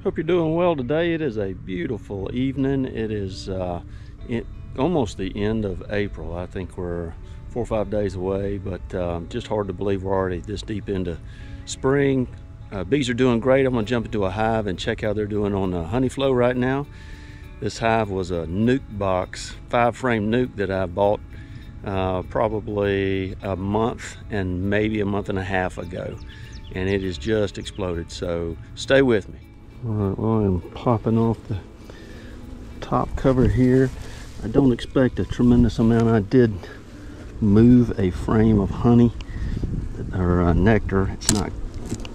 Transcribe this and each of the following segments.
Hope you're doing well today. It is a beautiful evening. It is almost the end of April. I think we're 4 or 5 days away, but just hard to believe we're already this deep into spring. Bees are doing great. I'm going to jump into a hive and check how they're doing on honey flow right now. This hive was a nuke box, 5-frame nuke that I bought probably a month and maybe a month and a half ago, and it has just exploded. So stay with me. All right, well, I'm popping off the top cover here. I don't expect a tremendous amount. I did move a frame of honey or nectar. It's not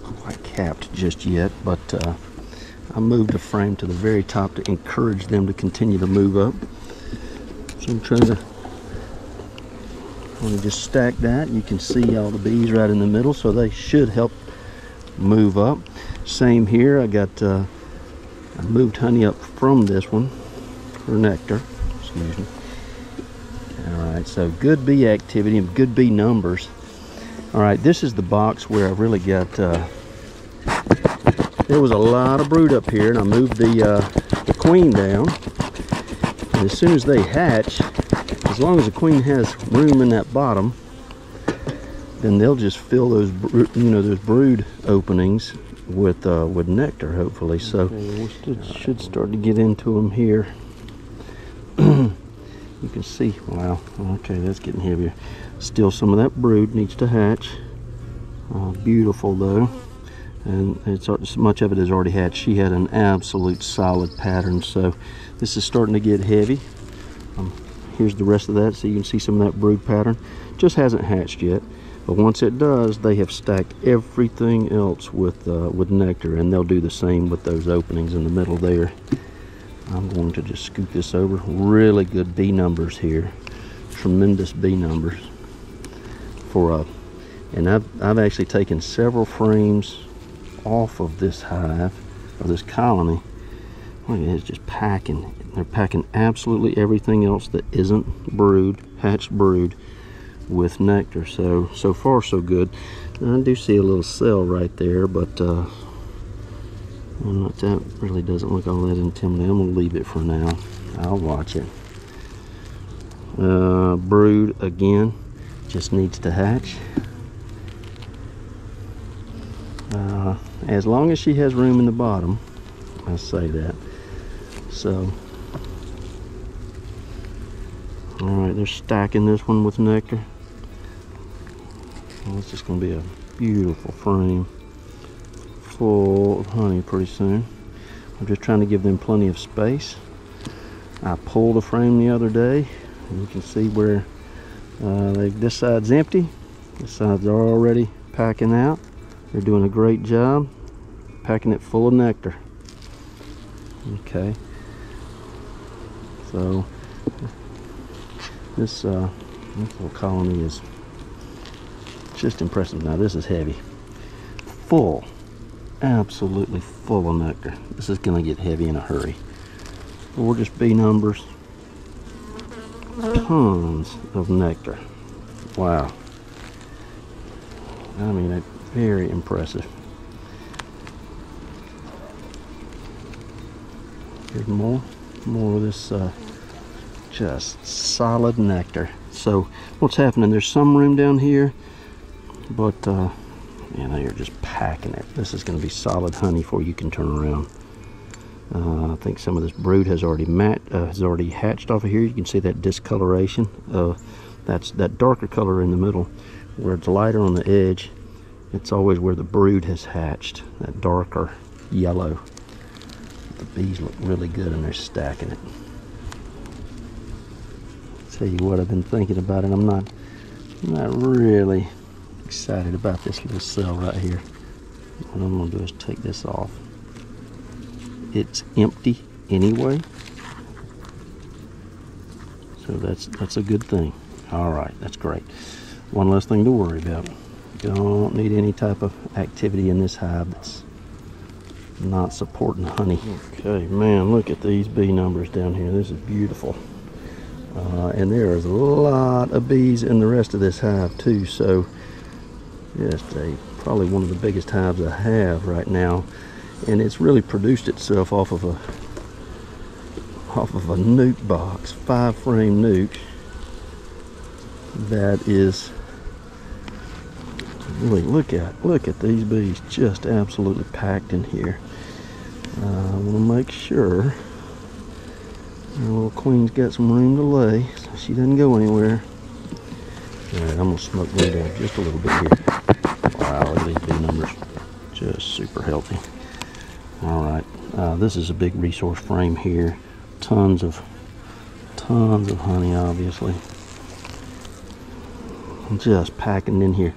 quite capped just yet, but I moved the frame to the very top to encourage them to continue to move up. So I'm trying to just stack that. You can see all the bees right in the middle, so they should help move up. Same here. I moved honey up from this one for nectar. Excuse me. All right, so good bee activity and good bee numbers. All right, this is the box where I really got. There was a lot of brood up here, and I moved the queen down. And as soon as they hatch, as long as the queen has room in that bottom, then they'll just fill those, those brood openings with nectar, hopefully. So we should start to get into them here. You can see, wow, okay, that's getting heavier. Still some of that brood needs to hatch. Beautiful though, and much of it has already hatched. She had an absolute solid pattern, so this is starting to get heavy. Here's the rest of that, so you can see some of that brood pattern. Just hasn't hatched yet, but once it does, they have stacked everything else with nectar, and they'll do the same with those openings in the middle there. I'm going to just scoot this over. Really good bee numbers here, tremendous bee numbers and I've actually taken several frames off of this hive, or this colony. Look at it, it's just packing. They're packing absolutely everything else that isn't brood, hatched brood, with nectar. So far so good. And I do see a little cell right there, but that really doesn't look all that intimidating. I'm gonna leave it for now. I'll watch it. Brood again, just needs to hatch. As long as she has room in the bottom, I say that. So, all right, they're stacking this one with nectar. Well, it's just going to be a beautiful frame full of honey pretty soon. I'm just trying to give them plenty of space. I pulled a frame the other day, and you can see where this side's empty. This side's already packing out. They're doing a great job packing it full of nectar. Okay, so this little colony is just impressive. Now this is heavy, full, absolutely full of nectar. This is going to get heavy in a hurry. Gorgeous bee numbers, tons of nectar. Wow, I mean, it's very impressive. Here's more of this just solid nectar. So what's happening, there's some room down here, but you're just packing it. This is going to be solid honey before you can turn around. I think some of this brood has already hatched off of here. You can see that discoloration. That's that darker color in the middle, where it's lighter on the edge. It's always where the brood has hatched, that darker yellow. The bees look really good, and they're stacking it. Tell you what, I've been thinking about it. I'm not really excited about this little cell right here. What I'm going to do is take this off. It's empty anyway, so that's a good thing. All right, that's great. One less thing to worry about. Don't need any type of activity in this hive that's not supporting honey. Okay, man, look at these bee numbers down here. This is beautiful. And there is a lot of bees in the rest of this hive too, so just probably one of the biggest hives I have right now. and it's really produced itself off of a nuke box, 5-frame nuke that is really, look at these bees, just absolutely packed in here. I want to make sure our little queen's got some room to lay so she doesn't go anywhere. Alright, I'm going to smoke them down just a little bit here. Wow, look at these bee numbers. Just super healthy. Alright, this is a big resource frame here. Tons of honey, obviously. Just packing in here.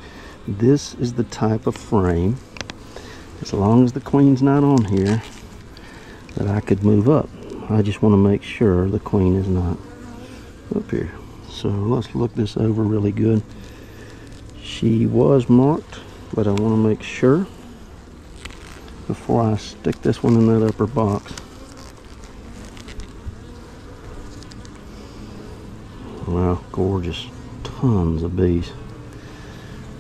This is the type of frame, as long as the queen's not on here, that I could move up. I just want to make sure the queen is not up here. So let's look this over really good. She was marked, but I want to make sure before I stick this one in that upper box. Wow, gorgeous. Tons of bees.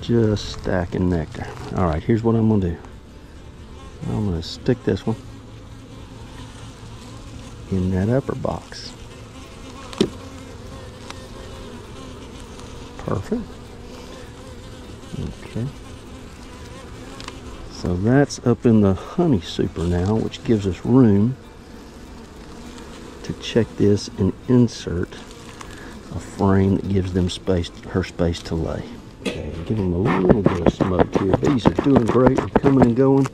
Just stacking nectar. Alright, here's what I'm going to do. I'm going to stick this one in that upper box. Perfect. Okay. So that's up in the honey super now, which gives us room to check this and insert a frame that gives them space, her space to lay. Okay, give them a little bit of smoke here. Bees are doing great, they're coming and going.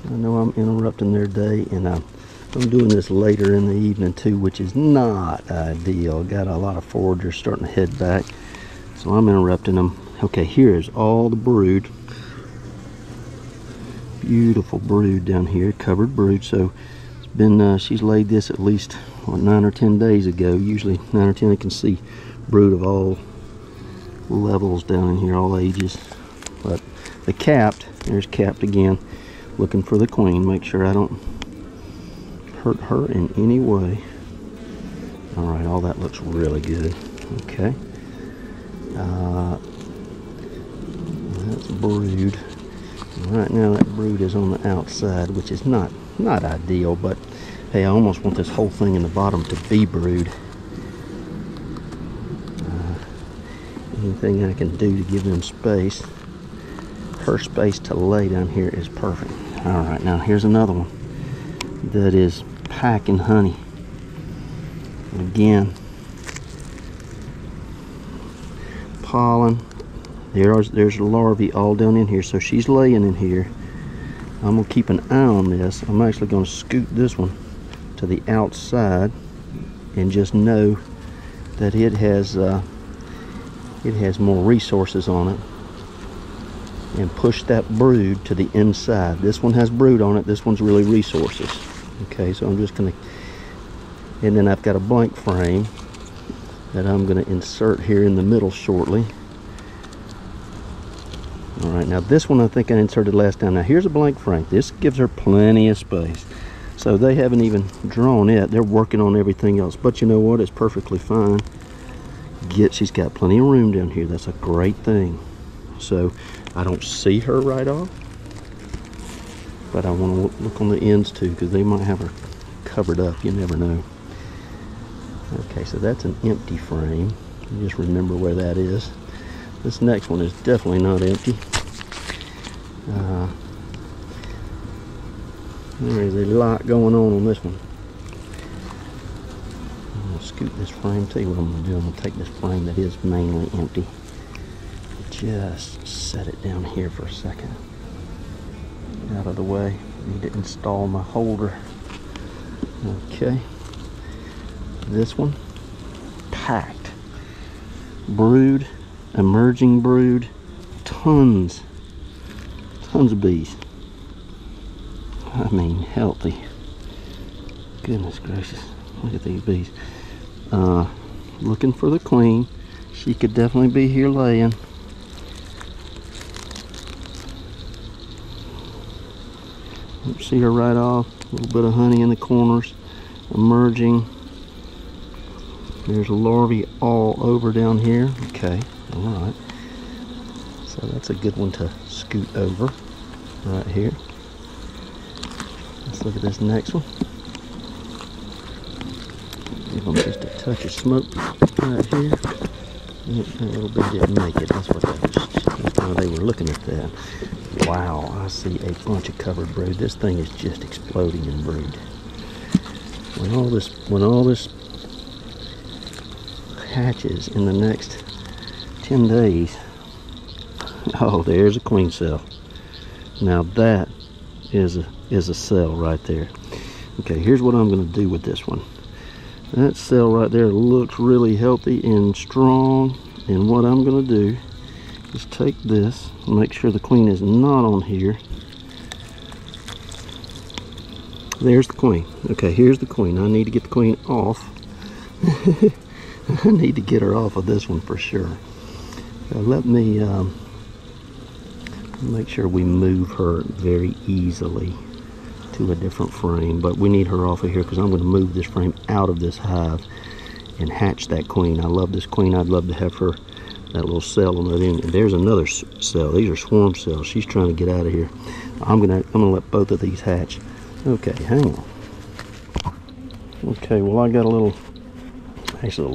I know I'm interrupting their day, and I'm doing this later in the evening too, which is not ideal. Got a lot of foragers starting to head back, so I'm interrupting them. Okay, here's all the brood. Beautiful brood down here, covered brood. So it's been she's laid this at least, what, 9 or 10 days ago. Usually 9 or 10. I can see brood of all levels down in here, all ages. But the capped, there's capped again, looking for the queen. Make sure I don't hurt her in any way. All right, all that looks really good. Okay, that's brood. Right now that brood is on the outside, which is not ideal, but hey, I almost want this whole thing in the bottom to be brood. Anything I can do to give them space, her space to lay down here, is perfect. All right, now here's another one that is packing honey. Again, pollen. There's larvae all down in here, so she's laying in here. I'm gonna keep an eye on this. I'm actually gonna scoot this one to the outside and just know that it has more resources on it, and push that brood to the inside. This one has brood on it, this one's really resources. Okay, so I'm just gonna, and then I've got a blank frame that I'm gonna insert here in the middle shortly. All right, now this one I think I inserted last time. Now here's a blank frame. This gives her plenty of space. So they haven't even drawn it. They're working on everything else. But you know what? It's perfectly fine. She's got plenty of room down here. That's a great thing. So I don't see her right off, but I want to look on the ends too, because they might have her covered up. You never know. Okay, so that's an empty frame. You just remember where that is. This next one is definitely not empty. There is a lot going on this one. I'm going to scoot this frame. Tell you what I'm going to do. I'm going to take this frame that is mainly empty, just set it down here for a second. Get out of the way. I need to install my holder. Okay. This one, packed. Brood, emerging brood, tons of bees. I mean, healthy. Goodness gracious, look at these bees. Looking for the queen. She could definitely be here laying. See her right off. A little bit of honey in the corners, emerging. There's larvae all over down here. Okay, all right. So that's a good one to scoot over right here. Let's look at this next one. Give them just a touch of smoke right here. A little bit didn't make it. That's what that was. That's why they were looking at that. Wow, I see a bunch of covered brood. This thing is just exploding in brood. When all this hatches in the next 10 days, oh, there's a queen cell. Now that is a cell right there. Okay, here's what I'm going to do with this one. That cell right there looks really healthy and strong, and what I'm going to do is take this and make sure the queen is not on here. There's the queen. Okay, here's the queen. I need to get the queen off. I need to get her off of this one for sure. Let me make sure we move her very easily to a different frame, but we need her off of here because I'm going to move this frame out of this hive and hatch that queen. I love this queen. I'd love to have her, that little cell on the end. And there's another cell. These are swarm cells. She's trying to get out of here. I'm gonna let both of these hatch. Okay, hang on. Okay, well, I got a little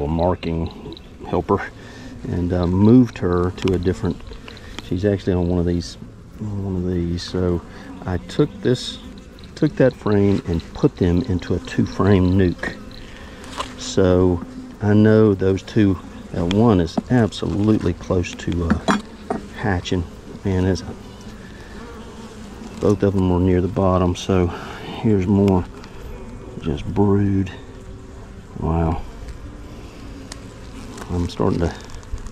marking helper and moved her to a different. She's actually on one of these. So I took that frame and put them into a 2-frame nuke. So I know those two. One is absolutely close to hatching, and both of them were near the bottom. So here's more just brood. Wow, I'm starting to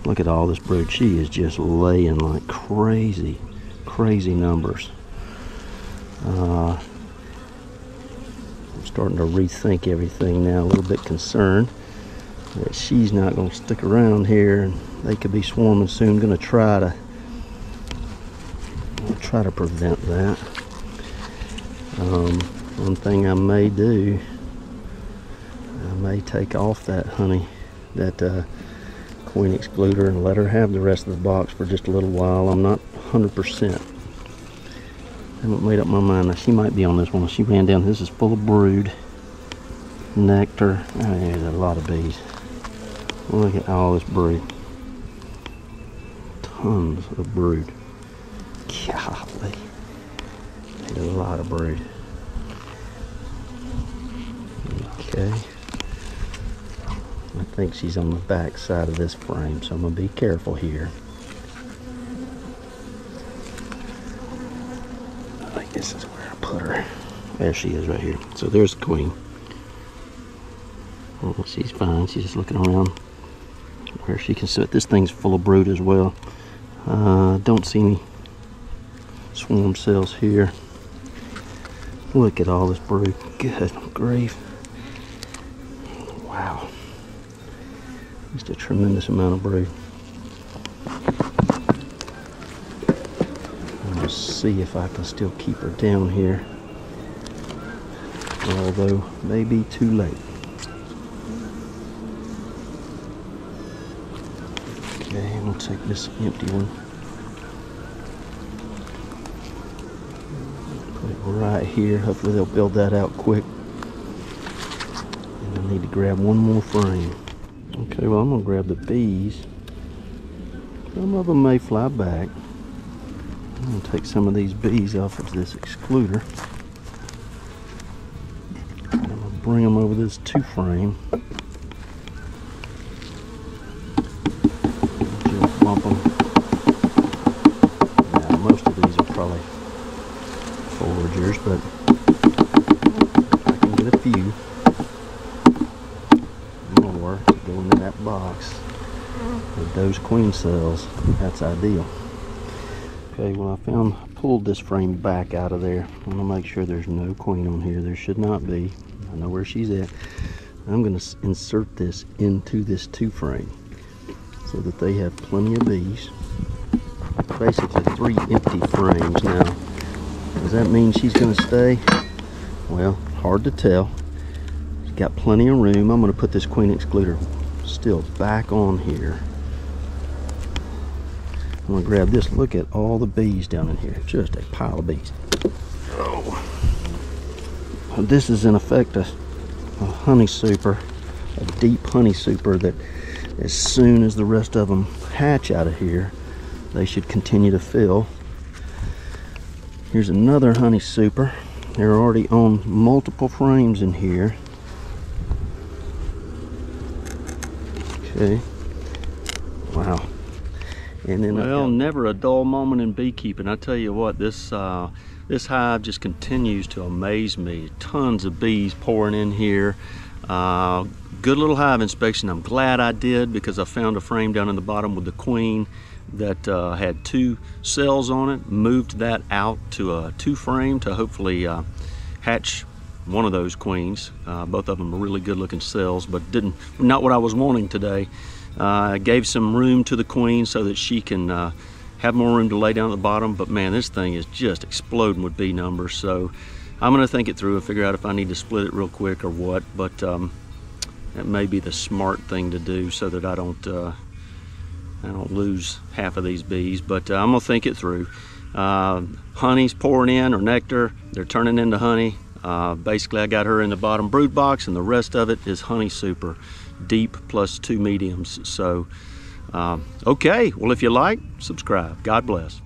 look at all this brood. She is just laying like crazy numbers. I'm starting to rethink everything now, a little bit concerned that she's not going to stick around here, and they could be swarming soon. Going to try to prevent that. One thing I may do, I may take off that queen excluder and let her have the rest of the box for just a little while. I'm not 100%. Haven't made up my mind. Now, she might be on this one. She ran down. This is full of brood, nectar. Oh, there's a lot of bees. Look at all this brood. Tons of brood. Golly. There's a lot of brood. Okay. I think she's on the back side of this frame, so I'm going to be careful here. I think this is where I put her. There she is right here. So there's the queen. Oh, she's fine. She's just looking around where she can sit. This thing's full of brood as well. Don't see any swarm cells here. Look at all this brood. Good grief. Wow. Just a tremendous amount of brood. I'll just see if I can still keep her down here. Although, maybe too late. Okay, I'm going to take this empty one. Put it right here. Hopefully they'll build that out quick. And I need to grab one more frame. Okay, well, I'm going to grab the bees. Some of them may fly back. I'm going to take some of these bees off of this excluder. I'm going to bring them over this 2-frame. Just bump them. Now, most of these are probably foragers, but if I can get a few more to go into that box with those queen cells, that's ideal. Okay, well, I pulled this frame back out of there. I want to make sure there's no queen on here. There should not be. I know where she's at. I'm going to insert this into this 2-frame so that they have plenty of bees. Basically 3 empty frames. Now, does that mean she's going to stay? Well, hard to tell. She's got plenty of room. I'm going to put this queen excluder still back on here. I'm going to grab this. Look at all the bees down in here. Just a pile of bees. Oh. this is in effect a honey super, a deep honey super that as soon as the rest of them hatch out of here, they should continue to fill. Here's another honey super. They're already on multiple frames in here. Okay. Wow. And then, well, never a dull moment in beekeeping. I tell you what, this hive just continues to amaze me. Tons of bees pouring in here. Good little hive inspection. I'm glad I did, because I found a frame down in the bottom with the queen that had 2 cells on it. Moved that out to a 2 frame to hopefully hatch one of those queens. Both of them are really good looking cells, but not what I was wanting today. Gave some room to the queen so that she can have more room to lay down at the bottom. But man, this thing is just exploding with bee numbers. So I'm gonna think it through and figure out if I need to split it real quick or what. But that may be the smart thing to do so that I don't lose half of these bees. But I'm gonna think it through. Honey's pouring in, or nectar. They're turning into honey. Basically, I got her in the bottom brood box, and the rest of it is honey super, deep plus 2 mediums. So, okay, well, if you like, subscribe. God bless.